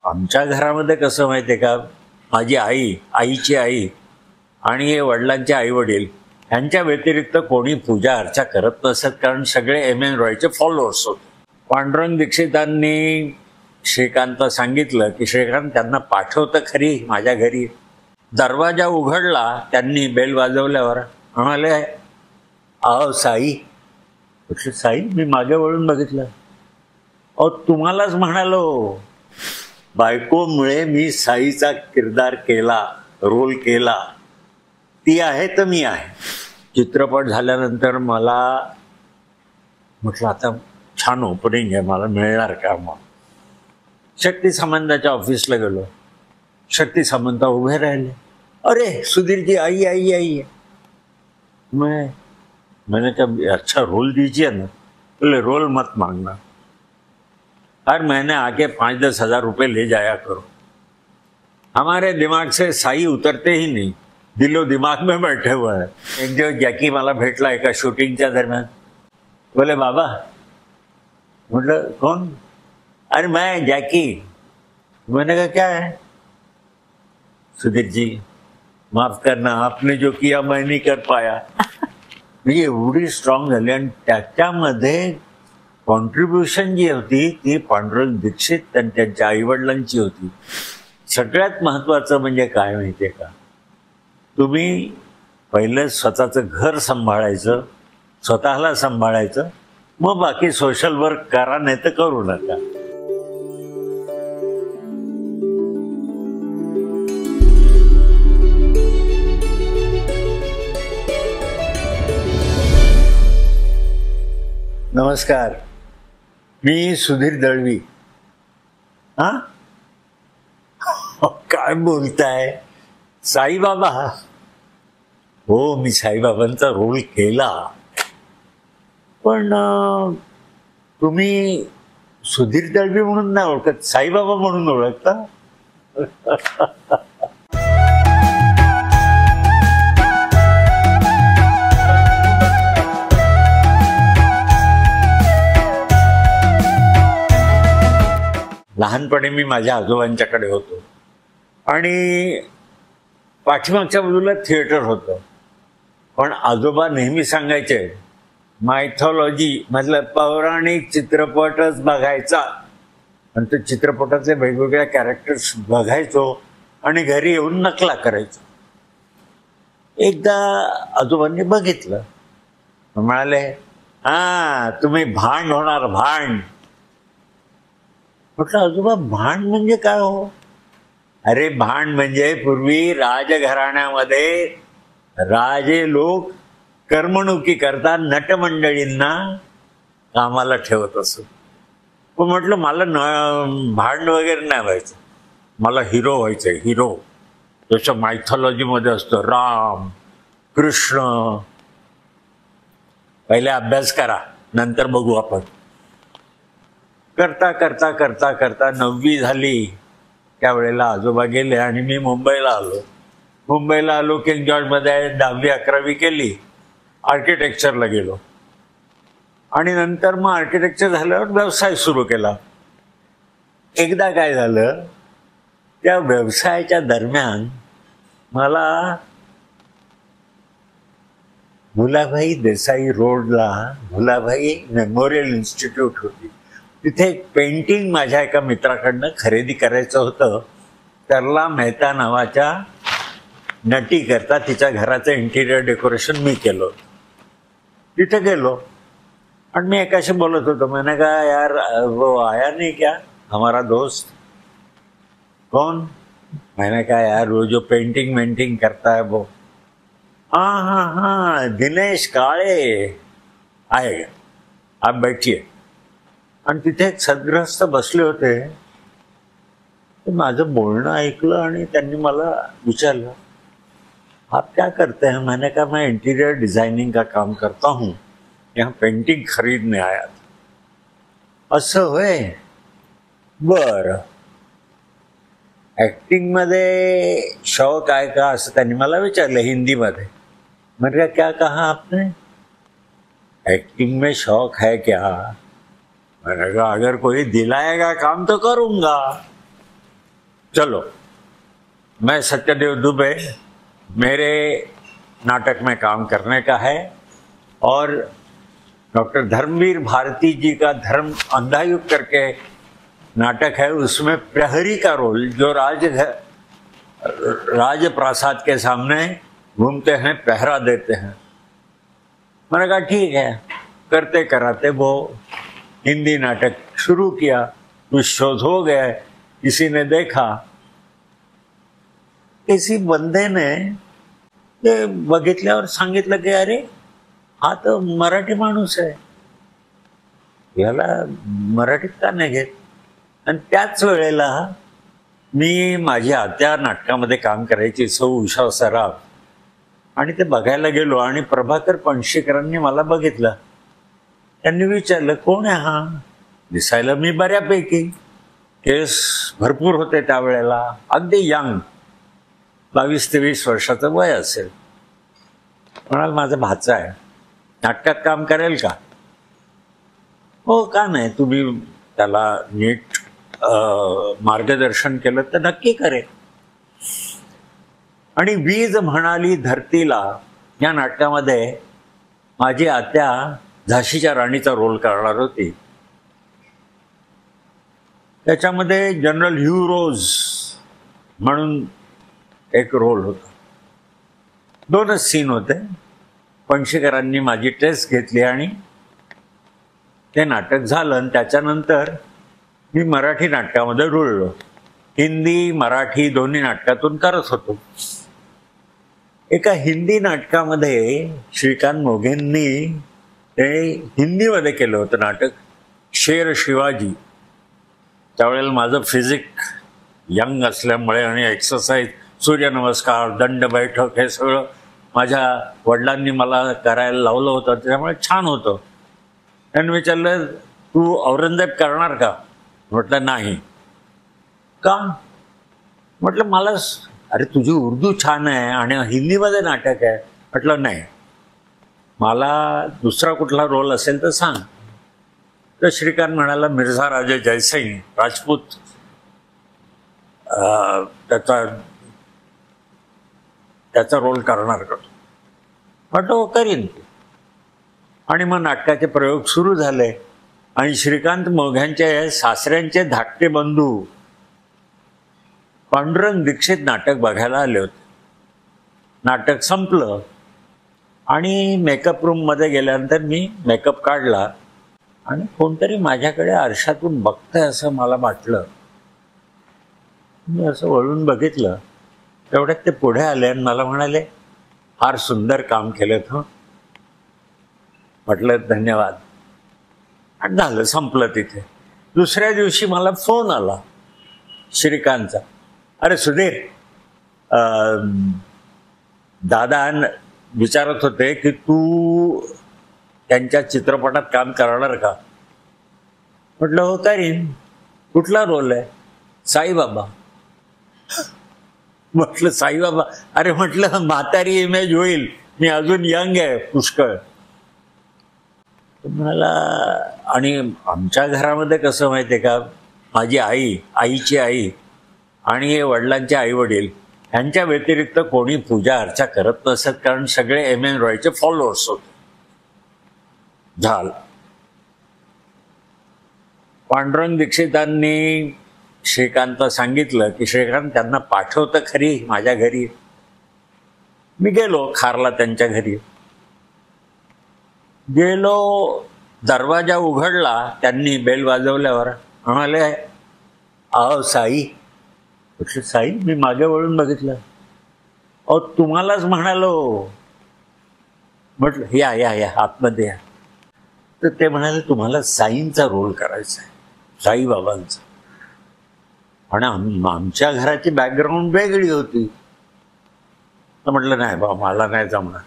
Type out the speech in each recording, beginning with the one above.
आमच्या घरामध्ये कसं माहिती आहे का, माझी आई, आईची आई आणि हे वडिलांचे आई वडील यांच्या व्यतिरिक्त कोणी पूजा अर्चा करत नसत, कारण सगळे एम.एन. रॉयचे फॉलोअर्स होते. पांडुरंग दीक्षितांनी श्रीकांतला सांगितलं की श्रीकांत त्यांना पाठवतं खरी माझ्या घरी. दरवाजा उघडला, त्यांनी बेल वाजवल्यावर म्हणाले, अहो साई. म्हटलं साई? मी मागे वळून बघितलं. अहो तुम्हालाच म्हणालो, बायकोमुळे मी साईचा किरदार केला, रोल केला. ती आहे तर मी आहे. चित्रपट झाल्यानंतर मला म्हटलं आता छान ओपनिंग आहे, मला मिळणार का? मग शक्ती सामंताच्या ऑफिसला गेलो. शक्ती सामंत उभे राहिले. अरे सुधीरजी, आई आई आई. मैंने कहा अच्छा रोल दीजिए ना. बोले रोल मत मांगना, हर महीने आके 5-10 हज़ार रुपये ले जाया करो. हमारे दिमाग से साई उतरते ही नहीं, दिलो दिमाग में बैठे हुए हैं. एक दिवस जॅकी मला भेटला एका शूटिंगच्या दरम्यान. बोले बाबा. म्हटलं कौन? अरे मैं जॅकी. मैंने कहा क्या है? सुधीर जी माफ करना, आपने जो किया मैं नहीं कर पाया. म्हणजे एवढी स्ट्रॉंग झाली. आणि त्याच्यामध्ये कॉन्ट्रीब्युशन जी होती ती पांडुरंग दीक्षित आणि त्यांच्या आईवडिलांची होती. सगळ्यात महत्त्वाचं म्हणजे काय माहितीये का, तुम्ही पहिलं स्वतःचं घर सांभाळायचं, स्वतःला सांभाळायचं, मग बाकी सोशल वर्क करा, नाही तर करू नका. नमस्कार, मी सुधीर दळवी. हा, काय बोलताय? साईबाबा? हो, मी साईबाबांचा रोल केला. पण तुम्ही सुधीर दळवी म्हणून नाही ओळखत, साईबाबा म्हणून ओळखता? लहानपणी मी माझ्या आजोबांच्याकडे होतो आणि पाठीमागच्या बाजूला थिएटर होतं. पण आजोबा नेहमी सांगायचे मायथॉलॉजी मतलब पौराणिक चित्रपटच बघायचा. आणि ते चित्रपटाचे वेगवेगळ्या कॅरेक्टर्स बघायचो आणि घरी येऊन नकला करायचो. एकदा आजोबांनी बघितलं, म्हणाले, हा तुम्ही भांड होणार, भांड. म्हटलं आजोबा भांड म्हणजे काय हो? अरे भांड म्हणजे पूर्वी राजघराण्यामध्ये राजे लोक करमणुकी करता नटमंडळींना कामाला ठेवत असत. पण म्हटलं मला भांड वगैरे नाही व्हायचं, मला हिरो व्हायचंय, हिरो. जसं मायथॉलॉजीमध्ये असतं राम कृष्ण. पहिले अभ्यास करा, नंतर बघू आपण. करता करता करता करता 9वी झाली. त्यावेळेला आजोबा गेले आणि मी मुंबईला आलो. मुंबईला आलो, किंग जॉर्जमध्ये 10वी-11वी केली. आर्किटेक्चरला गेलो आणि नंतर मग आर्किटेक्चर झाल्यावर व्यवसाय सुरू केला. एकदा काय झालं, त्या व्यवसायाच्या दरम्यान मला भुलाभाई देसाई रोडला भुलाभाई मेमोरियल इन्स्टिट्यूट होती, तिथे एक पेंटिंग माझ्या एका मित्राकडनं खरेदी करायचं होतं. तरला मेहता नावाच्या नटी करता तिच्या घराचं इंटिरियर डेकोरेशन मी केलं होतं. तिथे गेलो आणि मी एकाशी बोलत होतो. मैंने कहा यार वो आया नहीं क्या हमारा दोस्त? कौन? मैंने कहा यार वो जो पेंटिंग वेंटिंग करता है वो. हाँ हाँ हाँ दिनेश काळे आएगा, आप बैठिए. आणि तिथे एक सद्गृहस्थ बसले होते. माझं बोलणं ऐकलं आणि त्यांनी मला विचारलं, आप क्या करते हैं? मैंने कहा मैं इंटीरियर डिजाइनिंग का काम करता हूँ, यहाँ पेंटिंग खरीदने आया था. असं होय, बरं. ऍक्टिंग मध्ये शौक आहे का असं त्यांनी मला विचारलं हिंदीमध्ये. मैंने कहा क्या कहा आपने? एक्टिंग में शौक है क्या? मैंने कहा अगर कोई दिलाएगा काम तो करूंगा. चलो, मैं सत्यदेव दुबे, मेरे नाटक में काम करने का है और डॉक्टर धर्मवीर भारती जी का धर्म अंधायुग करके नाटक है, उसमें प्रहरी का रोल, जो राजप्रासाद के सामने घूमते हैं, पहरा देते हैं। मैंने कहा ठीक है। करते कराते वो हिंदी नाटक शुरू किया, कुछ शोध हो गए, किसी ने देखा, किसी बंदे ने ते बघितल्यावर सांगितलं की अरे हा तर मराठी माणूस आहे, याला मराठीत का नाही घेत? आणि त्याच वेळेला मी माझी आत्या नाटकामध्ये काम करायची, सौ उषा सराफ, आणि ते बघायला गेलो आणि प्रभाकर पणशीकरांनी मला बघितलं. त्यांनी विचारलं कोण आहे हा? दिसायला मी बऱ्यापैकी, केस भरपूर होते त्यावेळेला, अगदी यंग, 22 ते 20 वर्षाचं वय असेल. म्हणाल माझा भाचा आहे, नाटकात काम करेल का? हो, का नाही, तुम्ही त्याला नीट मार्गदर्शन केलं तर नक्की करेल. आणि वीज म्हणाली धरतीला या नाटकामध्ये माझी आत्या झाशीच्या राणीचा रोल करणार होती. त्याच्यामध्ये जनरल ह्यू रोज म्हणून एक रोल होता. 2च सीन होते. पणशीकरांनी माझी टेस्ट घेतली आणि ते नाटक झालं. आणि त्याच्यानंतर मी मराठी नाटकामध्ये रुळलो. हिंदी मराठी दोन्ही नाटकातून करत होतो. एका हिंदी नाटकामध्ये श्रीकांत मोघेंनी ते हिंदीमध्ये केलं होतं नाटक, शेर शिवाजी. त्यावेळेला माझं फिजिक यंग असल्यामुळे आणि एक्सरसाइज, सूर्यनमस्कार, दंड बैठक हे सगळं माझ्या वडिलांनी मला करायला लावलं होतं, त्याच्यामुळे छान होतं. त्यांनी विचारलं तू औरंगजेब करणार का? म्हटलं नाही. का? म्हटलं मला, अरे तुझी उर्दू छान आहे आणि हिंदीमध्ये नाटक आहे. म्हटलं नाही, मला दुसरा कुठला रोल असेल तर सांग. तर श्रीकांत म्हणाला मिर्झा राजे जयसिंग राजपूत त्याचा रोल करणार का? म्हटलं हो करीन. आणि मग नाटकाचे प्रयोग सुरू झाले. आणि श्रीकांत मोघ्यांचे सासऱ्यांचे धाकटे बंधू पांडुरंग दीक्षित नाटक बघायला आले होते. नाटक संपलं आणि मेकअप रूममध्ये गेल्यानंतर मी मेकअप काढला आणि कोणतरी माझ्याकडे आरशातून बघतंय असं मला वाटलं. मी असं वळून बघितलं, तेवढ्यात ते पुढे आले आणि मला म्हणाले फार सुंदर काम केलं हं. म्हटलं धन्यवाद. आणि झालं, संपलं तिथे. दुसऱ्या दिवशी मला फोन आला श्रीकांतचा. अरे सुधीर, दादा विचारत होते की तू त्यांच्या चित्रपटात काम करणार का? म्हटलं हो करीन. कुठला रोल आहे? साईबाबा. म्हटलं साईबाबा? अरे म्हटलं म्हातारी इमेज होईल, मी अजून यंग आहे पुष्कळ. म्हणाला, आणि आमच्या घरामध्ये कसं माहिती आहे का, माझी आई, आईची आई आणि वडिलांचे आई वडील यांच्या व्यतिरिक्त कोणी पूजा अर्चा करत नसत, कारण सगळे M.N. रॉयचे फॉलोअर्स होते. झालं. पांडुरंग दीक्षितांनी श्रीकांतला सांगितलं की श्रीकांत त्यांना पाठवतं खरी माझ्या घरी. मी गेलो खारला त्यांच्या घरी. गेलो, दरवाजा उघडला, त्यांनी बेल वाजवल्यावर म्हणाले अहो साई. म्हटलं साई? मी मागे वळून बघितलं. अहो तुम्हालाच म्हणालो. म्हटलं या या या आतमध्ये या. तर ते म्हणाले तुम्हाला साईंचा रोल करायचा आहे, साईबाबांचा. आणि आमच्या घराची बॅकग्राऊंड वेगळी होती. तर म्हटलं नाही बा, मला नाही जमणार.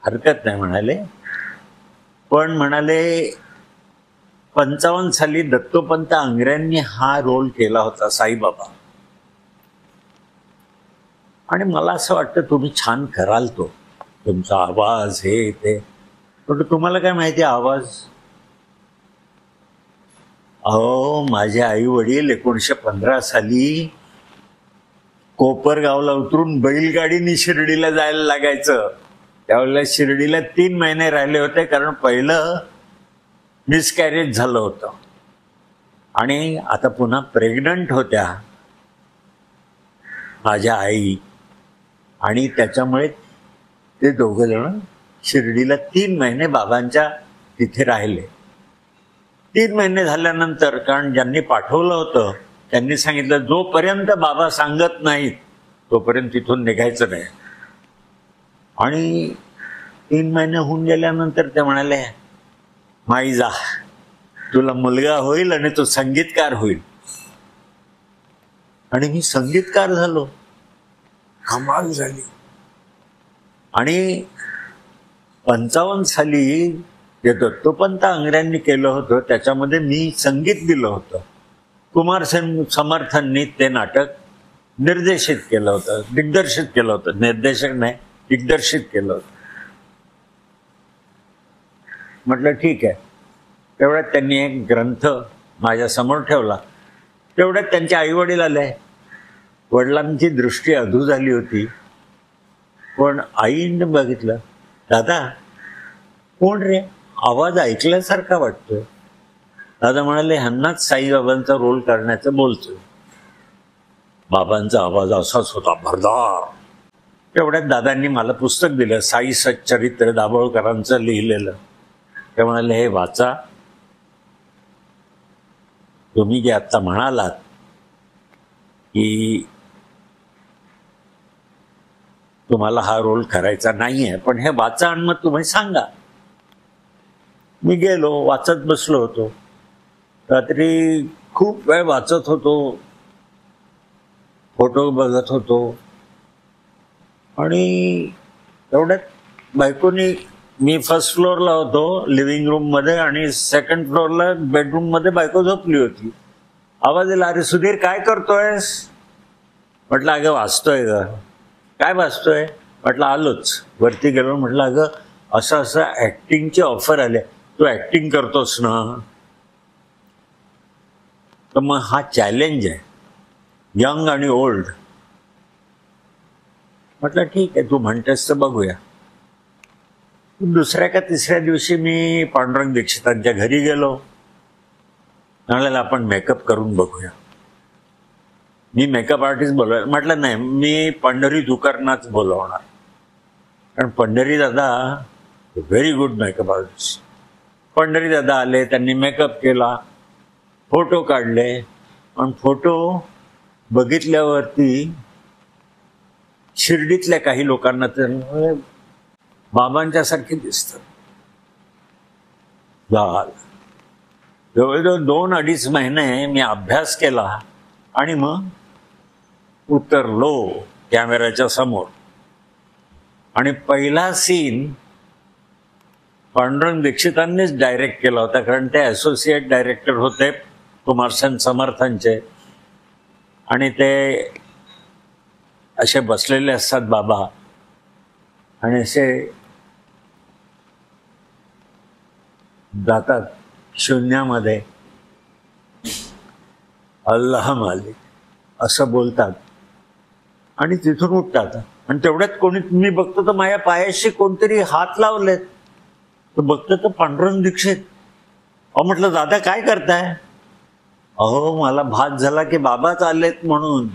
हरकत नाही म्हणाले. पण म्हणाले 55 साली दत्तोपंत आंग्र्यांनी हा रोल केला होता साईबाबा, आणि मला असं वाटतं तुम्ही छान कराल तो. तुमचा आवाज हे ते. पण तुम्हाला काय माहिती अहो, माझे आई वडील 1915 साली कोपरगावला उतरून बैलगाडीने शिर्डीला जायला लागायचं. त्यावेळेला शिर्डीला 3 महिने राहिले होते, कारण पहिलं मिसकॅरेज झालं होतं आणि आता पुन्हा प्रेग्नंट होत्या माझ्या आई, आणि त्याच्यामुळे ते दोघं जण शिर्डीला 3 महिने बाबांच्या तिथे राहिले. 3 महिने झाल्यानंतर, कारण ज्यांनी पाठवलं होतं त्यांनी सांगितलं जोपर्यंत बाबा सांगत नाहीत तोपर्यंत तिथून निघायचं नाही. आणि 3 महिने होऊन गेल्यानंतर ते म्हणाले, माई जा, तुला मुलगा होईल आणि तो संगीतकार होईल. आणि मी संगीतकार झालो. कमाल झाली. आणि 55 साली जे दत्तोपंत आंग्र्यांनी केलं होतं त्याच्यामध्ये मी संगीत दिलं होतं. कुमार समर्थांनी ते नाटक निर्देशित केलं होतं, दिग्दर्शित केलं होतं. निर्देशक नाही, दिग्दर्शित केलं होतं. म्हटलं ठीक आहे. तेवढ्यात त्यांनी एक ग्रंथ माझ्या समोर ठेवला. तेवढ्यात त्यांचे आई वडील आले. वडिलांची दृष्टी अधू झाली होती, पण आईने बघितलं, दादा कोण रे, आवाज ऐकल्यासारखा वाटतोय. दादा म्हणाले, ह्यांनाच साईबाबांचा रोल करण्याचं बोलतोय. बाबांचा आवाज असाच होता, भरदार. तेवढ्यात दादांनी मला पुस्तक दिलं, साई सच्चरित्र दाभोळकरांचं लिहिलेलं. ते म्हणाले, हे वाचा. तुम्ही जे आत्ता म्हणालात की तुम्हाला हा रोल करायचा नाहीये, पण हे वाचा आणि मग तुम्ही सांगा. मी गेलो, वाचत बसलो होतो. रात्री खूप वेळ वाचत होतो, फोटो बघत होतो. आणि तेवढ्यात बायकोनी, मी फर्स्ट फ्लोअरला होतो लिव्हिंग रूम मध्ये, आणि सेकंड फ्लोअरला बेडरूम मध्ये बायको झोपली होती. आवाज दिला, अरे सुधीर काय करतोयस? म्हटलं अगं वाचतोय ग. काय वाचतोय? म्हटलं आलोच. वरती गेलो. म्हटलं अगं असं असं ऍक्टिंगची ऑफर आले, तू ऍक्टिंग करतोस ना? तर मग हा चॅलेंज आहे, यंग आणि ओल्ड. म्हटलं ठीक आहे, तू म्हणतेस तर बघूया. दुसऱ्या का तिसऱ्या दिवशी मी पांडुरंग दीक्षितांच्या घरी गेलो. म्हणाला आपण मेकअप करून बघूया. मी मेकअप आर्टिस्ट बोलवाय म्हटलं, नाही मी पंढरी दुकरनाच बोलवणार, कारण पंढरी दादा very good makeup artist. Pandhari दादा आले, त्यांनी मेकअप केला, फोटो काढले. पण फोटो बघितल्यावरती शिर्डीतल्या काही लोकांना तर बाबांच्या सारखे दिसतात. जवळजवळ 2-2.5 महिने मी अभ्यास केला आणि मग उतरलो कॅमेऱ्याच्या समोर. आणि पहिला सीन पांडुरंग दीक्षितांनीच डायरेक्ट केला होता, कारण ते असोसिएट डायरेक्टर होते कुमार समर्थांचे. आणि ते असे बसलेले असतात बाबा, आणि असे जातात शून्यामध्ये, अल्लाह मालिक असं बोलतात आणि तिथून उठतात. आणि तेवढ्यात कोणी, मी बघतो तर माझ्या पायाशी कोणतरी हात लावलेत. तर बघतो तर पांडुरंग दीक्षित. अहो म्हटलं दादा काय करताय? अहो मला भात झाला की बाबाच आलेत म्हणून.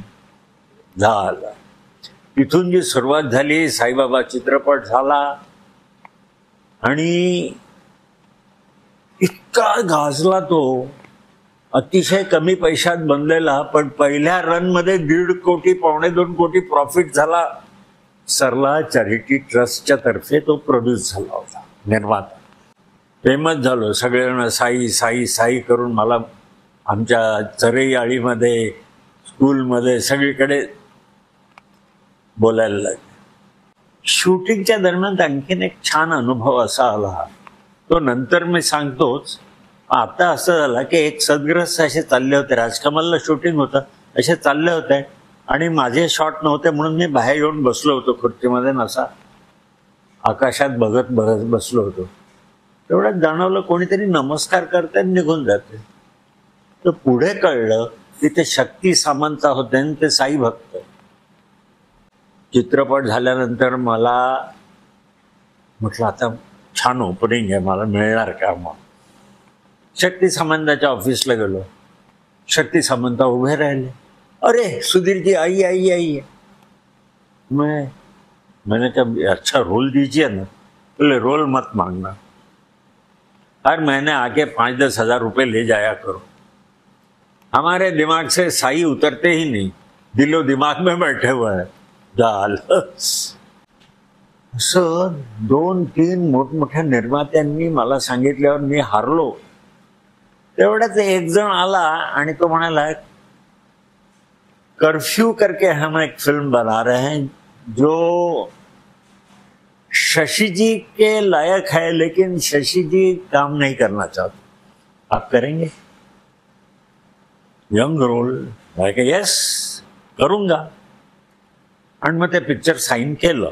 झाला. तिथून जी सुरुवात झाली, साईबाबा चित्रपट झाला आणि इतका गाजला तो, अतिशय कमी पैशात बनलेला, पण पहिल्या रन मध्ये 1.5 कोटी 1.25 कोटी प्रॉफिट झाला. सरला चॅरिटी ट्रस्टच्या तर्फे तो प्रोड्यूस झाला होता, निर्माता. फेमस झालो. सगळेजण साई साई साई करून मला आमच्या चरई आळीमध्ये, स्कूलमध्ये, सगळीकडे बोलायला लागले. शूटिंगच्या दरम्यान आणखीन एक छान अनुभव असा आला, तो नंतर मी सांगतोच. आता असं झालं की एक सदग्रस्त असे चालले होते, राजकमलला शूटिंग होतं, असे चालले होते आणि माझे शॉट नव्हते म्हणून मी बाहेर येऊन बसलो होतो खुर्चीमध्ये, असा आकाशात बघत बघत बसलो होतो. तेवढ्यात जाणवलं कोणीतरी नमस्कार करते निघून जाते. तर पुढे कळलं की ते शक्ती सामंत होते आणि ते साई भक्त. चित्रपट झाल्यानंतर मला म्हटलं आता छान ओपनिंग आहे, मला मिळणार का. मग शक्ती सामंताच्या ऑफिसला गेलो. शक्ती सामंत उभे राहिले. अरे सुधीर जी आइए आइए आइए. मैंने कहा अच्छा रोल दीजिए ना. बोले रोल मत मांगना, हर महीने आके 5-10 हजार रुपए ले जाया करो. हमारे दिमाग से साई उतरते ही नहीं, दिलो दिमाग में बैठे हुए हैं. झालं. असं 2-3 मोठमोठ्या निर्मात्यांनी मला सांगितल्यावर मी हारलो. तेवढ्याच एक जण आला आणि तो म्हणाला कर्फ्यू करके हम एक फिल्म बना रहे हैं जो शशि जी के लायक है, लेकिन शशि जी काम नहीं करना चाहते, आप करेंगे. Young role. यस करूंगा. आणि मग ते पिक्चर साईन केलं.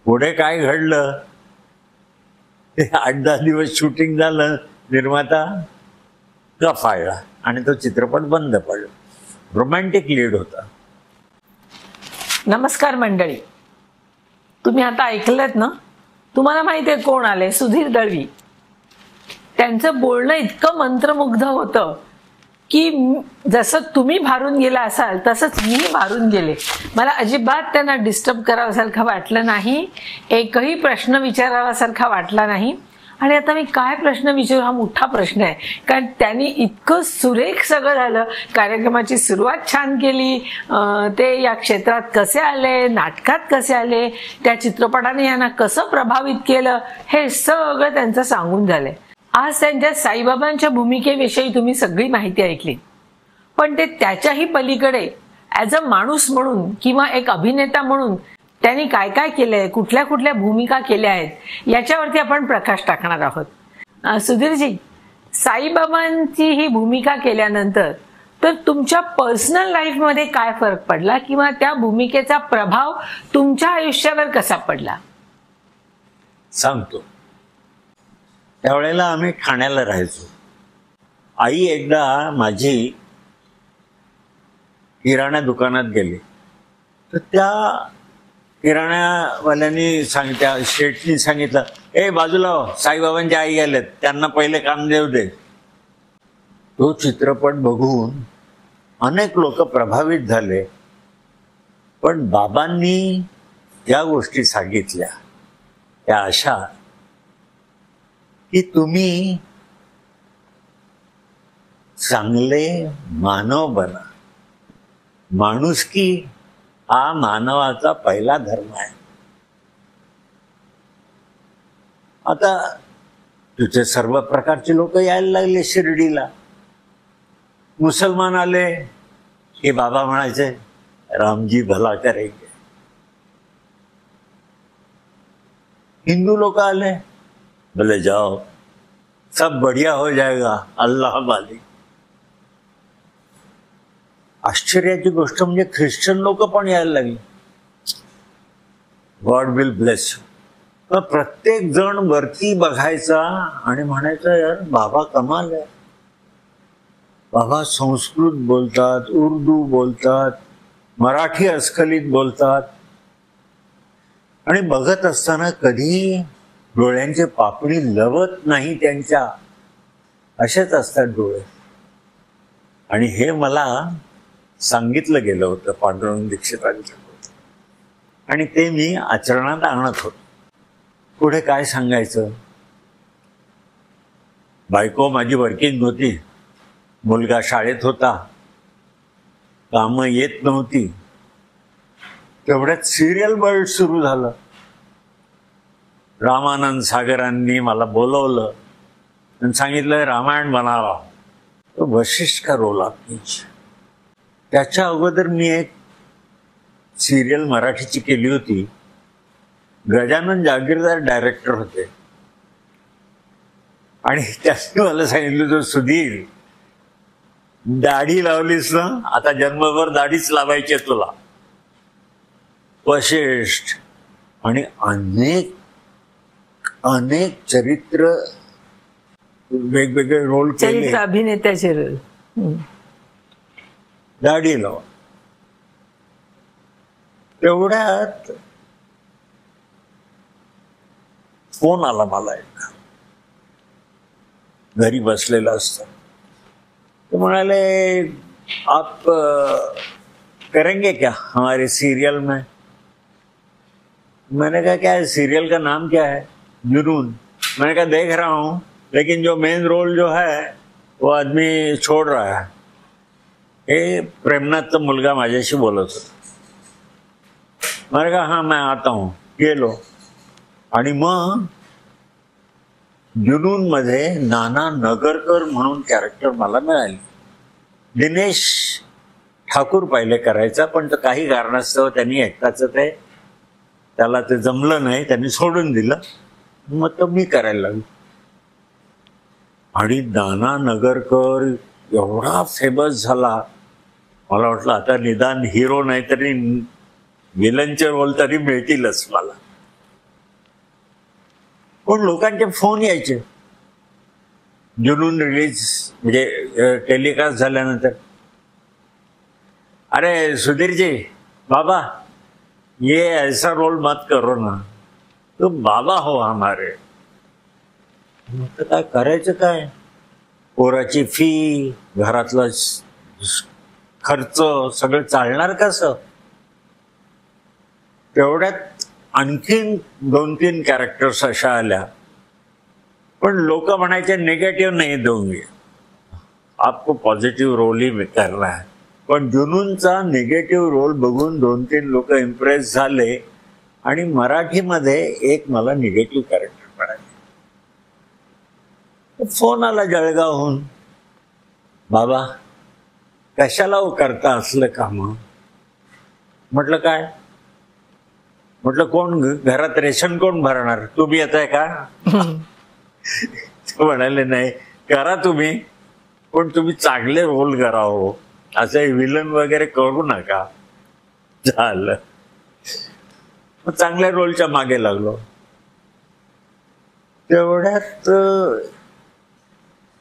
पुढे काय घडलं, 8-10 दिवस शूटिंग झालं, निर्माता गफाळला आणि तो चित्रपट बंद पडला. रोमॅन्टिक लीड होता. नमस्कार मंडळी, तुम्ही आता ऐकलत ना. तुम्हाला माहिती आहे कोण आले? सुधीर दळवी. त्यांचं बोलणं इतकं मंत्रमुग्ध होतं की जसं तुम्ही भारून गेला असाल तसंच मी भारून गेले. मला अजिबात त्यांना डिस्टर्ब करावासारखं वाटलं नाही, एकही प्रश्न विचारावासारखा वाटला नाही. आणि आता मी काय प्रश्न विचारू हा मोठा प्रश्न आहे, कारण त्यांनी इतकं सुरेख सगळं झालं. कार्यक्रमाची सुरुवात छान केली, ते या क्षेत्रात कसे आले, नाटकात कसे आले, त्या चित्रपटाने यांना कसं प्रभावित केलं, हे सगळं त्यांचं सांगून झालंय. आज त्यांच्या साईबाबांच्या भूमिकेविषयी तुम्ही सगळी माहिती ऐकली, पण ते त्याच्याही पलीकडे ॲज अ माणूस म्हणून किंवा एक अभिनेता म्हणून त्यांनी काय काय केलंय, कुठल्या कुठल्या भूमिका केल्या आहेत, याच्यावरती आपण प्रकाश टाकणार आहोत. सुधीरजी, साईबाबांची ही भूमिका केल्यानंतर तर तुमच्या पर्सनल लाईफमध्ये काय फरक पडला किंवा त्या भूमिकेचा प्रभाव तुमच्या आयुष्यावर कसा पडला? सांगतो. त्यावेळेला आम्ही ठाण्याला राहायचो. आई एकदा माझी किराणा दुकानात गेली, तर त्या किराणावाल्यांनी त्या शेठनी सांगितलं, ए बाजूला साईबाबांची आई गेलेत, त्यांना पहिले काम देऊ दे. तो चित्रपट बघून अनेक लोक प्रभावित झाले, पण बाबांनी त्या गोष्टी सांगितल्या त्या अशा की तुम्ही चांगले मानव बना. माणुसकी हा मानवाचा पहिला धर्म आहे. आता तुझे सर्व प्रकारचे लोक यायला लागले शिर्डीला. मुसलमान आले की बाबा म्हणायचे रामजी भला करेंगे. हिंदू लोक आले, बोले जाओ सब बढ़िया हो जाएगा, अल्लाह मालिक. आश्चर्याची गोष्ट म्हणजे ख्रिश्चन लोक पण यायला लागली. God will bless you. प्रत्येक जण वरती बघायचा आणि म्हणायचा यार बाबा कमाल आहे. बाबा संस्कृत बोलतात, उर्दू बोलतात, मराठी अस्खलित बोलतात. आणि बघत असताना कधी डोळ्यांचे पापणी लवत नाही त्यांच्या, असेच असतात डोळे. आणि हे मला सांगितलं गेलं होतं पांडुरंग दीक्षितांच्याकडून, आणि ते मी आचरणात आणत होतो. पुढे काय सांगायचं. बायको माझी वर्किंग होती, मुलगा शाळेत होता, कामं येत नव्हती. तेवढ्यात सिरियल वर्ल्ड सुरू झालं. रामानंद सागरांनी मला बोलवलं आणि सांगितलं रामायण बनावा. तो वशिष्ठ का रोल आपलीच. त्याच्या अगोदर मी एक सिरियल मराठीची केली होती. गजानन जागीरदार डायरेक्टर होते आणि त्यांनी मला सांगितलं होतं सुधीर दाढी लावलीस ना, आता जन्मभर दाढीच लावायची तुला. वशिष्ठ आणि अनेक अनेक चरित्र वेगवेगळे रोल केले, चरित्र अभिनेत्याचे रोल. दाढी लावून. तेवढ्यात फोन आला मला एक, घरी बसलेला असता. ते म्हणाले आप करेंगे क्या हमारे सीरियल में. मैंने कहा क्या है सीरियल का नाम क्या है. जुनून. मैंने कहा देख रहा हूं लेकिन जो मेन रोल जो है वो आदमी छोड़ रहा है. हे प्रेमनाथचा मुलगा माझ्याशी बोलत होता. मैंने कहा हाँ मैं आता हूं गेलो. आणि मग जुनून मध्ये नाना नगरकर म्हणून कॅरेक्टर मला मिळाली. दिनेश ठाकूर पहिले करायचा, पण तो काही कारणास्तव त्यांनी एकटाच त्याला ते जमलं नाही, त्यांनी सोडून दिलं. मग तो मी करायला लागलो. आणि नाना नगरकर एवढा फेमस झाला, मला वाटलं आता निदान हिरो नाही तरी विलनचे रोल तरी मिळतीलच मला. पण लोकांचे फोन यायचे जुनून रिलीज म्हणजे टेलिकास्ट झाल्यानंतर. अरे सुधीर जी बाबा ये ऐसा रोल मत करो ना, तो बाबा हो हमारे. म्हटलं काय करायचं काय, पोराची फी, घरातला खर्च सगळं चालणार कसं. तेवढ्यात आणखीन 2-3 कॅरेक्टर्स अशा आल्या, पण लोक म्हणायचे नेगेटिव्ह नाही दूंगी, आपको पॉझिटिव्ह रोल ही करना है. पण जुनूनचा निगेटिव्ह रोल बघून 2-3 लोक इम्प्रेस झाले आणि मराठीमध्ये एक मला निगेटिव्ह कॅरेक्टर मिळाले. फोन आला जळगावहून, बाबा कशाला हो करता असलं काम. म्हटलं काय. म्हटलं कोण घरात रेशन कोण भरणार, तुम्ही येताय का. म्हणाले नाही करा तुम्ही, पण तुम्ही चांगले रोल करा हो, असं विलन वगैरे करू नका. झालं. मग चांगल्या रोलच्या मागे लागलो. तेवढ्यात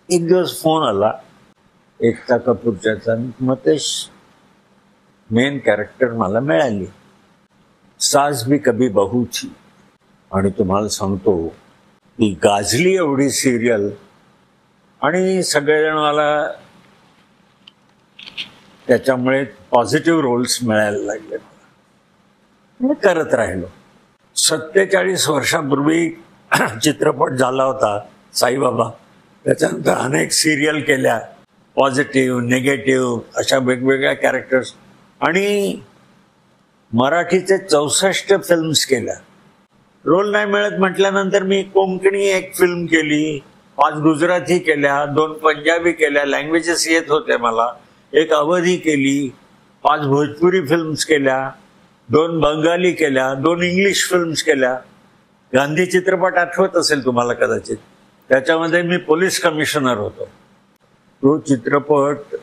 एक दिवस फोन आला एकता कपूरच्याचा. मग ते मेन कॅरेक्टर मला मिळाली, सास भी कभी बहू थी. आणि तुम्हाला सांगतो ती गाजली एवढी सिरियल, आणि सगळेजण मला त्याच्यामुळे पॉझिटिव्ह रोल्स मिळायला लागले. मी करत राहिलो. 47 वर्षापूर्वी चित्रपट झाला होता साईबाबा, त्याच्यानंतर अनेक सिरियल केल्या, पॉझिटिव्ह निगेटिव्ह अशा वेगवेगळ्या कॅरेक्टर्स, आणि मराठीचे 64 फिल्म्स केल्या. रोल नाही मिळत म्हटल्यानंतर मी कोंकणी एक फिल्म केली, 5 गुजराती केल्या, 2 पंजाबी केल्या, लँग्वेजेस येत होते मला, एक अवधी केली, 5 भोजपुरी फिल्म्स केल्या, 2 बंगाली केल्या, 2 इंग्लिश फिल्म्स केल्या. गांधी चित्रपट आठवत असेल तुम्हाला कदाचित, त्याच्यामध्ये मी पोलीस कमिशनर होतो. तो चित्रपट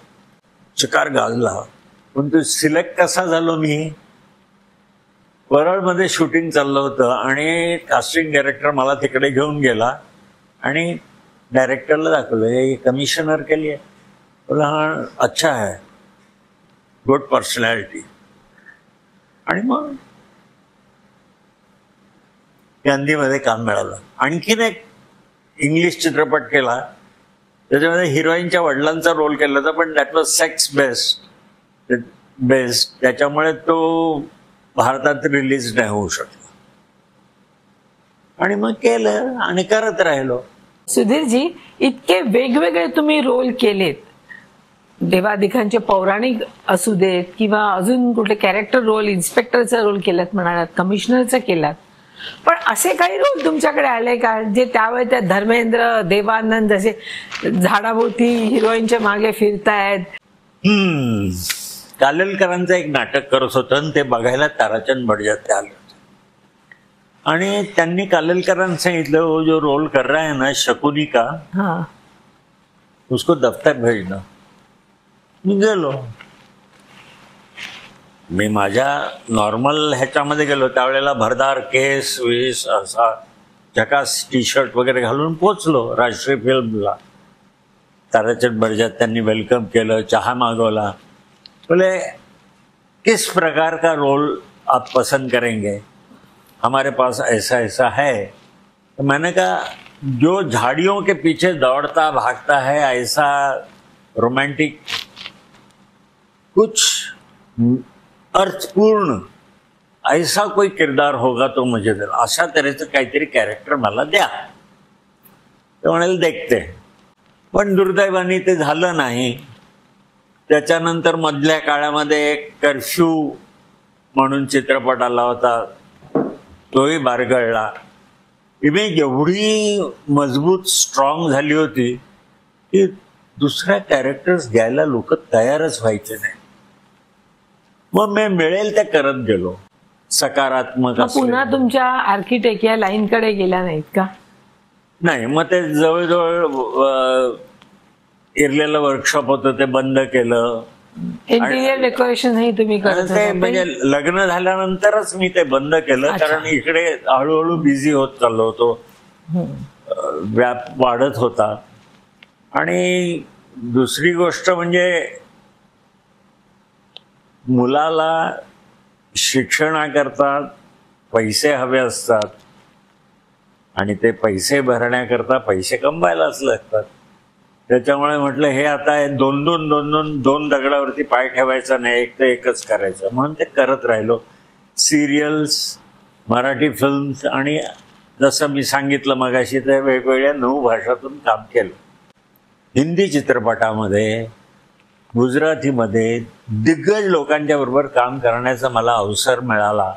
चिकार गाजला, पण तो सिलेक्ट कसा झालो मी. परळमध्ये शूटिंग चाललं होतं आणि कास्टिंग डायरेक्टर मला तिकडे घेऊन गेला आणि डायरेक्टरला दाखवलं हे कमिशनर के लिए. बोला हाँ अच्छा है, गुड पर्सनॅलिटी. आणि मग गांधीमध्ये काम मिळालं. आणखीन एक इंग्लिश चित्रपट केला, त्याच्यामध्ये हिरोईनच्या वडिलांचा रोल केला होता, पण दॅट वॉज सेक्स बेस्ड, त्याच्यामुळे तो भारतात रिलीज नाही होऊ शकला. आणि मग केलं आणि करत राहिलो. सुधीरजी, इतके वेगवेगळे तुम्ही रोल केलेत, देवादिखांचे पौराणिक असू देत किंवा अजून कुठले कॅरेक्टर रोल, इन्स्पेक्टरचा रोल केलात म्हणालात, कमिशनरचा केलात, पण असे काही रोल तुमच्याकडे आले का जे त्यावेळी त्या धर्मेंद्र, देवानंद असे झाडाभोवती हिरोईनच्या मागे फिरतायत. कालेलकरांचं एक नाटक करत होतं आणि ते बघायला ताराचंद बडजात्रे आले होते, आणि त्यांनी कालेलकरांना सांगितलं वो जो रोल कर रहा है ना शकुनी का, उसको दफ्तर भेजना. मी गेलो. मी माझ्या नॉर्मल ह्याच्यामध्ये गेलो, त्यावेळेला भरदार केस वीस असा झकास टी शर्ट वगैरे घालून पोचलो राष्ट्रीय फिल्मला. ताराचंद बड़जात त्यांनी वेलकम केलं, चहा मागवला. बोले किस प्रकार का रोल आप पसंद करेंगे, हमारे पास ऐसा ऐसा है. तो मैंने कहा जो झाड़ियों के पीछे दौड़ता भागता है ऐसा रोमांटिक कुछ अर्थपूर्ण ऐसा कोई किरदार होगा तो मुझे दे, अशा तऱ्हेचं काहीतरी कॅरेक्टर मला द्या. ते म्हणाले देखते. पण दुर्दैवाने ते झालं नाही. त्याच्यानंतर मधल्या काळामध्ये एक कर्फ्यू म्हणून चित्रपट आला होता, तोही बारगळला. इमेज एवढी मजबूत स्ट्रॉंग झाली होती की दुसऱ्या कॅरेक्टर्स घ्यायला लोक तयारच व्हायचे नाही. मग मी मिळेल ते करत गेलो. सकारात्मक पुन्हा तुमच्या आर्किटेक्ट या लाईनकडे गेल्या नाहीत का? नाही, मग ते जवळजवळ इरलेलं वर्कशॉप होतं ते बंद केलं. इंटिरियर डेकोरेशन हे तुम्ही करत ते म्हणजे लग्न झाल्यानंतरच मी ते बंद केलं. कारण इकडे हळूहळू बिझी होत चाललो होतो, व्याप वाढत होता. आणि दुसरी गोष्ट म्हणजे मुलाला शिक्षणाकरता पैसे हवे असतात आणि ते पैसे भरण्याकरता पैसे कमवायलाच लागतात. त्याच्यामुळे म्हटलं हे आता दोन दगडावरती पाय ठेवायचा नाही, एक तर एकच करायचं. म्हणून ते करत राहिलो. सिरियल्स, मराठी फिल्म्स आणि जसं मी सांगितलं मगाशी ते वेगवेगळ्या 9 भाषातून काम केलं. हिंदी चित्रपटामध्ये, गुजरातीमध्ये दिग्गज लोकांच्या बरोबर काम करण्याचा मला अवसर मिळाला.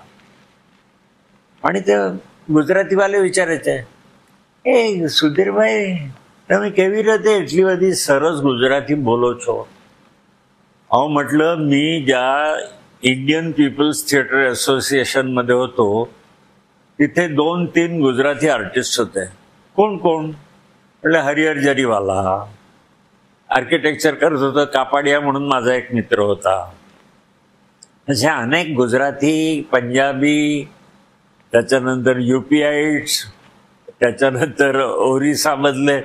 आणि ते गुजरातीवाले विचारायचे, ए सुधीरभाई તમે કેવી રીતે એટલી બધી સરસ ગુજરાતી બોલો છો? अहो म्हटलं मी ज्या इंडियन पीपल्स थिएटर असोसिएशनमध्ये होतो तिथे 2-3 गुजराती आर्टिस्ट होते. कोण कोण? म्हटलं हरिहर जरीवाला, आर्किटेक्चर करत होतं कापाडिया म्हणून माझा एक मित्र होता. अशा अनेक गुजराती, पंजाबी, त्याच्यानंतर यूपीआईट्स, त्याच्यानंतर ओरिसामधले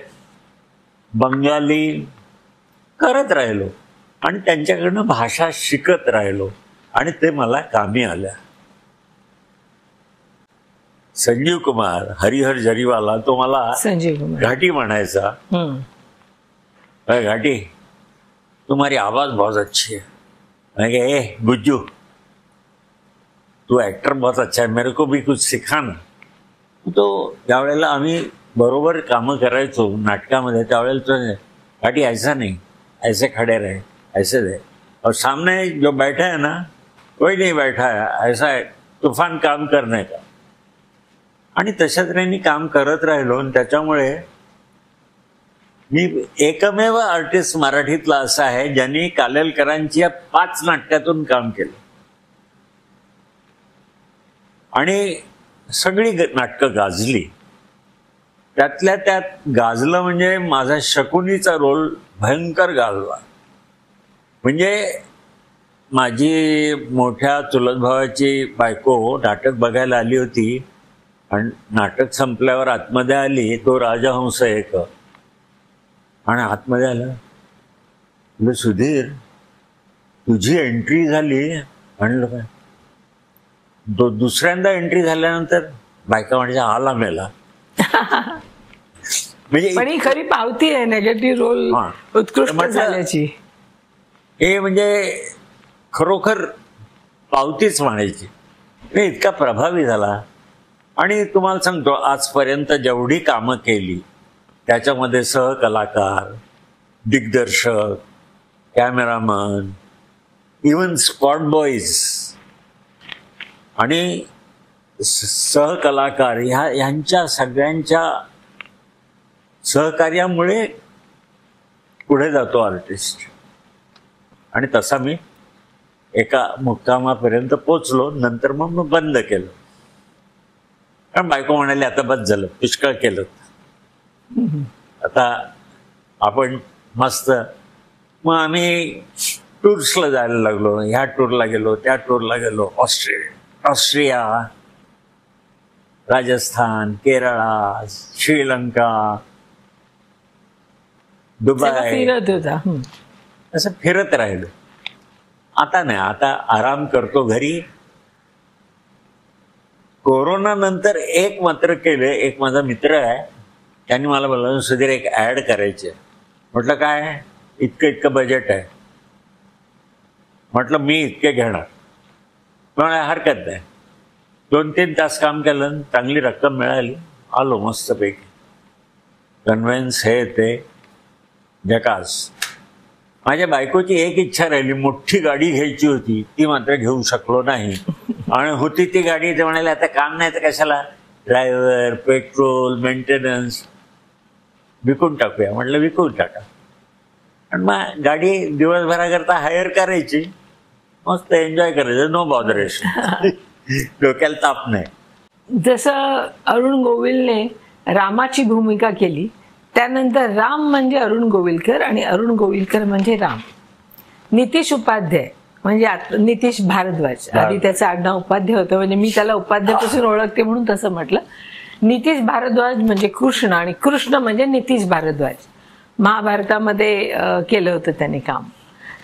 बंगाली करत राहिलो आणि त्यांच्याकडनं भाषा शिकत राहिलो आणि ते मला कामी आल्या. संजीव कुमार, हरिहर जरीवाला तो मला घाटी म्हणायचा. घाटी तुम्हारी आवाज बहुत अच्छी है. मैं कहा ए गुज्जू तू एक्टर बहुत अच्छा है, मेरे को भी कुछ सिखा ना. तो त्यावेळेला आम्ही बरोबर कामं करायचो नाटकामध्ये. त्यावेळेला तो घाटी ऐसा नहीं, ऐसे खड़े रहे, ऐसे दे, और सामने जो बैठा है ना कोई नहीं बैठा है, ऐसा है तूफान काम करने का. आणि तशा तऱ्हेने काम करत राहिलो. आणि त्याच्यामुळे मी एकमेव आर्टिस्ट मराठीतला असा आहे ज्यांनी कालेलकरांची या 5 नाटकातून काम केलं. आणि सगळी नाटकं गाजली. त्यातल्या त्यात गाजलं म्हणजे माझा शकुनीचा रोल भयंकर गाजला. म्हणजे माझी मोठ्या चुलत भावाची बायको नाटक बघायला आली होती आणि नाटक संपल्यावर आतमध्ये आली. तो राजहंस एक आणि आतमध्ये आला, म्हणजे सुधीर तुझी एंट्री झाली. म्हणलं काय? दुसऱ्यांदा एंट्री झाल्यानंतर बायका म्हणजे आला मेला. म्हणजे पण ही खरी पावती आहे नेगेटिव्ह रोल उत्कृष्ट झाल्याची. हे म्हणजे खरोखर पावतीच म्हणायची. मी इतका प्रभावी झाला. आणि तुम्हाला सांगतो आजपर्यंत जेवढी कामं केली त्याच्यामध्ये सहकलाकार, दिग्दर्शक, कॅमेरामन, इवन स्पॉट बॉईज आणि सहकलाकार ह्यांच्या सगळ्यांच्या सहकार्यामुळे पुढे जातो आर्टिस्ट. आणि तसा मी एका मुक्कामापर्यंत पोचलो. नंतर मग बंद केलं. कारण बायको म्हणाली आता बस झालं, पुष्कळ केलं, आता आपण मस्त. मग आम्ही टूर्सला जायला लागलो. ह्या टूरला गेलो, त्या टूरला गेलो, ऑस्ट्रिया, राजस्थान, केरळा, श्रीलंका, दुबई फिरत होता. असं फिरत राहिलो. आता नाही, आता आराम करतो घरी. कोरोना नंतर एक मात्र केलं. एक माझा मित्र आहे, त्यांनी मला बोलला सुधीर एक ऍड करायची आहे. म्हटलं काय? इतकं बजेट आहे. म्हटलं मी इतके घेणार. पण हरकत नाही. 2-3 तास काम केलं, चांगली रक्कम मिळाली, आलो मस्तपैकी. कन्व्हेन्स हे ते जकास. माझ्या बायकोची एक इच्छा राहिली, मोठी गाडी घ्यायची होती, ती मात्र घेऊ शकलो नाही. आणि होती ती गाडी, ते म्हणाले आता काम नाही तर कशाला, ड्रायव्हर, पेट्रोल, मेंटेनन्स, विकून टाकूया. म्हटलं विकून टाका. आणि मग गाडी दिवसभराकरता हायर करायची, मस्त एन्जॉय करायचं, नो बॉदरेशन, डोक्याला ताप नाही. जसं अरुण गोविलने रामाची भूमिका केली, त्यानंतर राम म्हणजे अरुण गोविलकर आणि अरुण गोविलकर म्हणजे राम. नितीश उपाध्याय म्हणजे नितीश भारद्वाज, आधी त्याचं आडनाव उपाध्याय होतं, म्हणजे मी त्याला उपाध्यायपासून ओळखते म्हणून तसं म्हटलं. नितीश भारद्वाज म्हणजे कृष्ण आणि कृष्ण म्हणजे नितीश भारद्वाज. महाभारतामध्ये केलं होतं त्याने काम.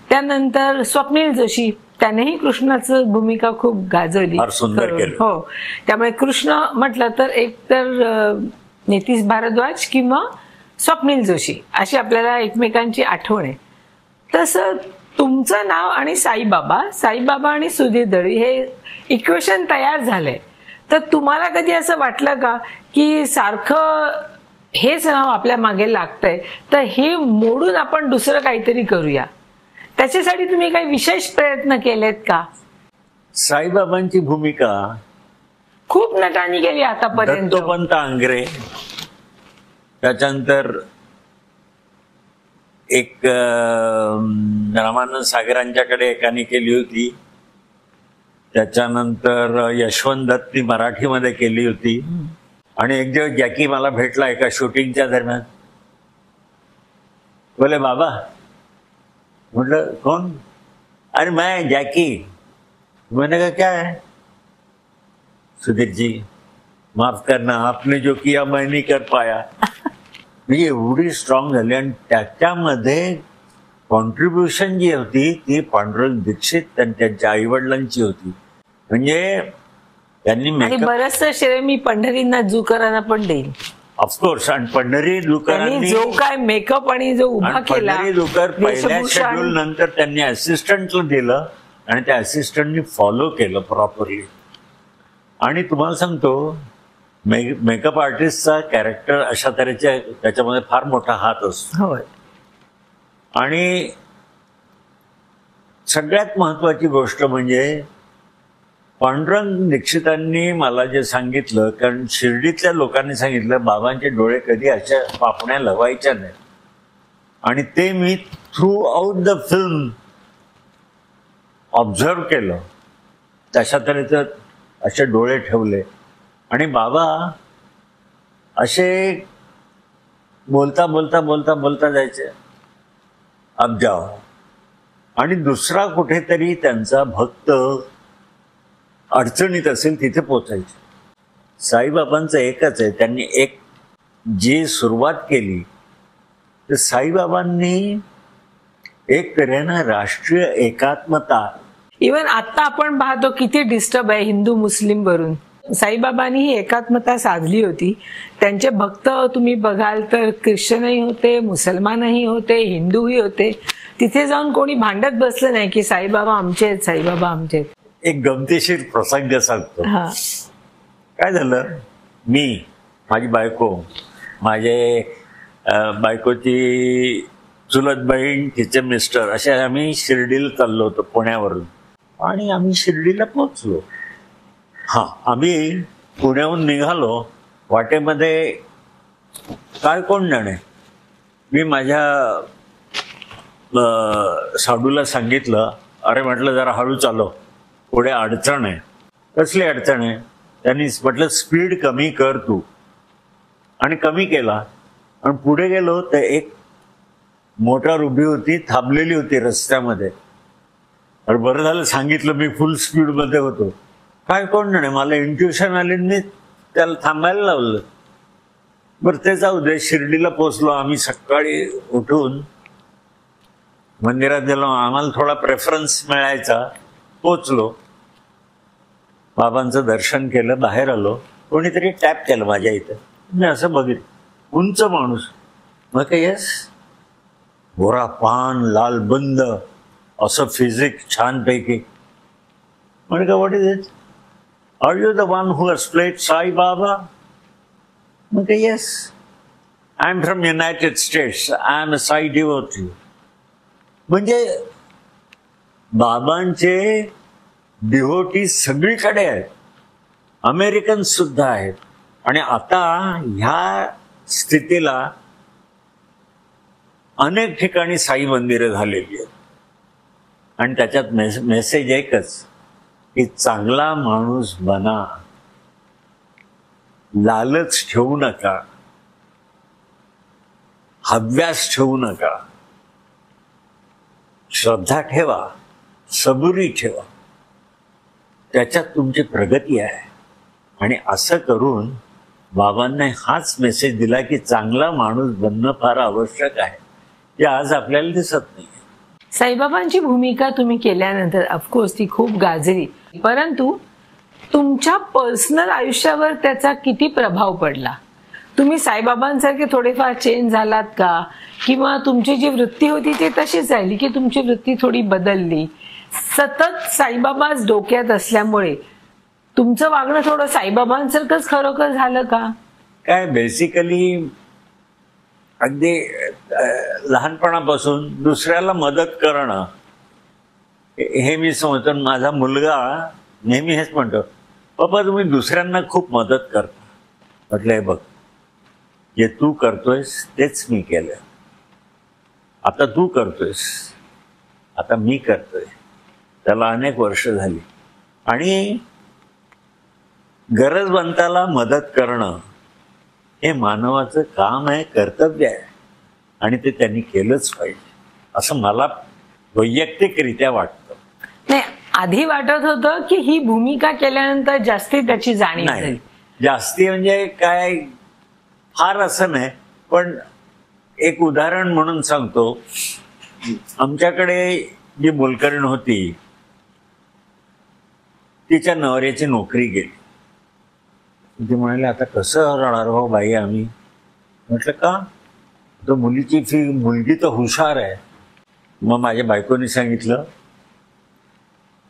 त्यानंतर स्वप्नील जोशी, त्यानेही कृष्णाचं भूमिका खूप गाजवली. हो, त्यामुळे कृष्ण म्हटलं तर एक तर नितीश भारद्वाज किंवा स्वप्नील जोशी अशी आपल्याला एकमेकांची आठवण आहे. तसं तुमचं नाव आणि साईबाबा आणि सुधीर दळवी हे इक्वेशन तयार झालंय. तर तुम्हाला कधी असं वाटलं का की सारखं हेच नाव आपल्या मागे लागतंय, तर हे मोडून आपण दुसरं काहीतरी करूया? त्याच्यासाठी तुम्ही काही विशेष प्रयत्न केलेत का? साईबाबांची भूमिका खूप नटांनी केली आतापर्यंत. दत्तोपंत आंग्रे, त्याच्यानंतर एक रामानंद सागरांच्याकडे एकाने केली होती. त्याच्यानंतर यशवंत दत्तनी मराठीमध्ये केली होती. आणि एक दिवस जॅकी मला भेटला एका शूटिंगच्या दरम्यान. बोले बाबा. म्हटलं कौन? अरे मैं जैकी. मैंने कहा क्या है? सुधीर जी माफ करना, आपने जो किया मैं नहीं कर पाया. म्हणजे एवढी स्ट्रॉंग झाली. आणि त्याच्यामध्ये कॉन्ट्रीब्युशन जी होती ती पांडुरंग दीक्षित आणि त्यांच्या आईवडिलांची होती. म्हणजे त्यांनी बरंचसं श्रेय मी पंढरीनाथ जुकरांना पण देईल ऑफकोर्स. आणि पंढरी जुकरांनी जो काय मेकअप आणि जो उभा केला, पंढरी जुकर पहिल्या शेड्यूल नंतर त्यांनी असिस्टंटला दिलं आणि त्या असिस्टंटनी फॉलो केलं प्रॉपरली. आणि तुम्हाला सांगतो मेकअप आर्टिस्टचा कॅरेक्टर अशा तऱ्हेच्या त्याच्यामध्ये फार मोठा हात असतो. आणि सगळ्यात महत्वाची गोष्ट म्हणजे पांडुरंग दीक्षितांनी मला जे सांगितलं, कारण शिर्डीतल्या लोकांनी सांगितलं बाबांचे डोळे कधी अशा पापण्या लवायच्या नाहीत. आणि ते me through out the film observe केलं. तशा तऱ्हेचं असे डोळे ठेवले. आणि बाबा असे बोलता बोलता बोलता बोलता जायचे, अब जाओ. आणि दुसरा कुठेतरी त्यांचा भक्त अडचणीत असेल तिथे पोचायचे. साईबाबांचं एकच आहे, त्यांनी एक जी सुरुवात केली तर साईबाबांनी एक तऱ्हेनं राष्ट्रीय एकात्मता. इव्हन आता आपण पाहतो किती डिस्टर्ब आहे हिंदू मुस्लिम वरून. साईबाबांनी ही एकात्मता साधली होती. त्यांचे भक्त तुम्ही बघाल तर ख्रिश्चनही होते, मुसलमानही होते, हिंदूही होते. तिथे जाऊन कोणी भांडत बसलं नाही की साईबाबा आमचे आहेत, साईबाबा आमचे आहेत. एक गमतीशीर प्रसंग सांगतो. काय झालं, मी, माझी बायको, माझे बायकोची चुलत बहीण, तिचे मिस्टर, असे आम्ही शिर्डीला चाललो होतो पुण्यावरून. आणि आम्ही शिर्डीला पोहोचलो. आम्ही पुण्याहून निघालो. वाटेमध्ये काय कोण जाणे, मी माझ्या साडूला सांगितलं, अरे म्हटलं जरा हळू चालव, पुढे अडचण आहे. कसली अडचण आहे? त्यांनी म्हटलं स्पीड कमी कर तू. आणि कमी केला. आणि पुढे गेलो तर एक मोटार उभी होती, थांबलेली होती रस्त्यामध्ये. अरे बरं झालं सांगितलं, मी फुल स्पीड मध्ये होतो. काय कोण नाही, मला इंट्युशन आली, मी त्याला थांबायला लावलं. बरं ते जाऊ दे. शिर्डीला पोचलो आम्ही. सकाळी उठून मंदिरात गेलो. आम्हाला थोडा प्रेफरन्स मिळायचा. पोचलो, बाबांचं दर्शन केलं, बाहेर आलो. कोणीतरी टॅप केलं माझ्या इथं. मी असं बघितलं, उंच माणूस. मग काय, येस, गोरा पान, लाल बंद, असं फिजिक छानपैकी. म्हणजे का, what is it? Are you the one who has played Sai Baba? मग काय, yes, I am from United States, I am a Sai devotee. म्हणजे बाबांचे डिव्होटी सगळीकडे आहेत, अमेरिकन सुद्धा आहेत. आणि आता ह्या स्थितीला अनेक ठिकाणी साई मंदिरं झालेली आहेत. आणि त्याच्यात मेसेज एकच, की चांगला माणूस बना, लालच ठेवू नका, हव्यास ठेवू नका, श्रद्धा ठेवा, सबुरी ठेवा, त्याच्यात तुमची प्रगती आहे. आणि असं करून बाबांना हाच मेसेज दिला की चांगला माणूस बनणं फार आवश्यक आहे, जे आज आपल्याला दिसत नाही. साईबाबांची भूमिका तुम्ही केल्यानंतर ऑफकोर्स ती खूप गाजली, परंतु तुमच्या पर्सनल आयुष्यावर त्याचा किती प्रभाव पडला? तुम्ही साईबाबांसारखे थोडेफार चेंज झालात का? किंवा तुमची जी वृत्ती होती ती तशीच राहिली की तुमची वृत्ती थोडी बदलली? सतत साईबाबाच डोक्यात असल्यामुळे तुमचं वागणं थोडं साईबाबांसारखंच खरोखर झालं का? काय, बेसिकली अगदी लहानपणापासून दुसऱ्याला मदत करणं हे मी समजतो. माझा मुलगा नेहमी हेच म्हणतो, पप्पा तुम्ही दुसऱ्यांना खूप मदत करता. म्हटलं, हे बघ, जे तू करतोयस तेच मी केलं. आता तू करतोयस, आता मी करतोय. त्याला अनेक वर्ष झाली. आणि गरजवंताला मदत करणं हे मानवाचं काम आहे, कर्तव्य आहे. आणि ते त्यांनी केलंच पाहिजे असं मला वैयक्तिकरित्या वाटतं. नाही, आधी वाटत होतं की ही भूमिका केल्यानंतर जास्ती त्याची जाणीव नाही. जास्ती म्हणजे काय, फार असं नाही. पण एक उदाहरण म्हणून सांगतो. आमच्याकडे जी मोलकरीण होती, तिच्या नवऱ्याची नोकरी गेली. ते म्हणाले, आता कसं राहणार हो बाई आम्ही? म्हटलं, का? तर मुलीची फी, मुलगी तर हुशार आहे. मग माझ्या बायकोनी सांगितलं,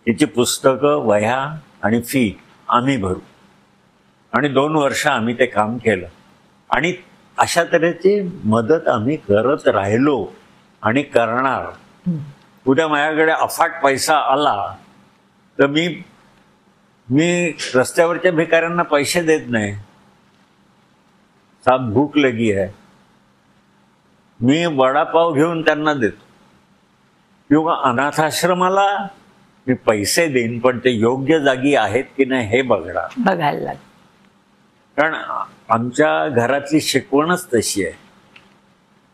तिची पुस्तकं, वह्या आणि फी आम्ही भरू. आणि 2 वर्ष आम्ही ते काम केलं. आणि अशा तऱ्हेची मदत आम्ही करत राहिलो आणि करणार. उद्या माझ्याकडे अफाट पैसा आला तर मी रस्त्यावरच्या भिकाऱ्यांना पैसे देत नाही. साब भूक लगी आहे, मी वडापाव घेऊन त्यांना देतो. किंवा अनाथाश्रमाला मी पैसे देईन, पण ते योग्य जागी आहेत की नाही हे बघायला लागेल. कारण आमच्या घरातली शिकवणच तशी आहे,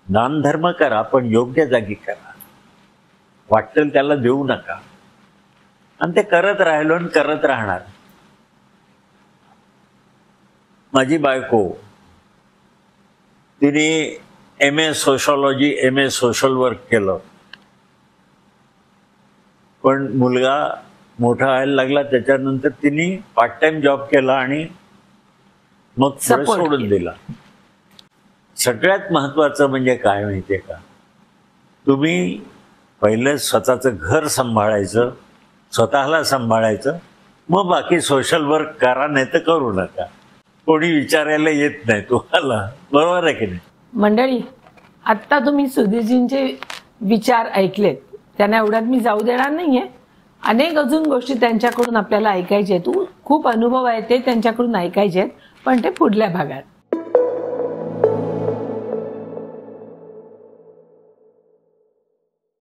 दानधर्म करा पण योग्य जागी करा, वाटेल त्याला देऊ नका. आणि ते करत राहिलो आणि करत राहणार. माझी बायको, तिने MA sociology, MA social work केलं. पण मुलगा मोठा व्हायला लागला, त्याच्यानंतर तिने पार्ट टाइम जॉब केला आणि मग सोडून दिला. सगळ्यात महत्वाचं म्हणजे काय माहितीये का, तुम्ही पहिलं स्वतःचं घर सांभाळायचं, स्वतःला सांभाळायचं, मग बाकी सोशल वर्क करा, नाही तर करू नका. कोणी विचारायला येत नाही तुम्हाला. बरोबर आहे की नाही? मंडळी, आत्ता तुम्ही सुधीरजींचे विचार ऐकलेत. त्यांना एवढ्यात मी जाऊ देणार नाहीये. अनेक अजून गोष्टी त्यांच्याकडून आपल्याला ऐकायच्या आहेत. खूप अनुभव आहेत ते त्यांच्याकडून ऐकायचे आहेत, पण ते पुढल्या भागात.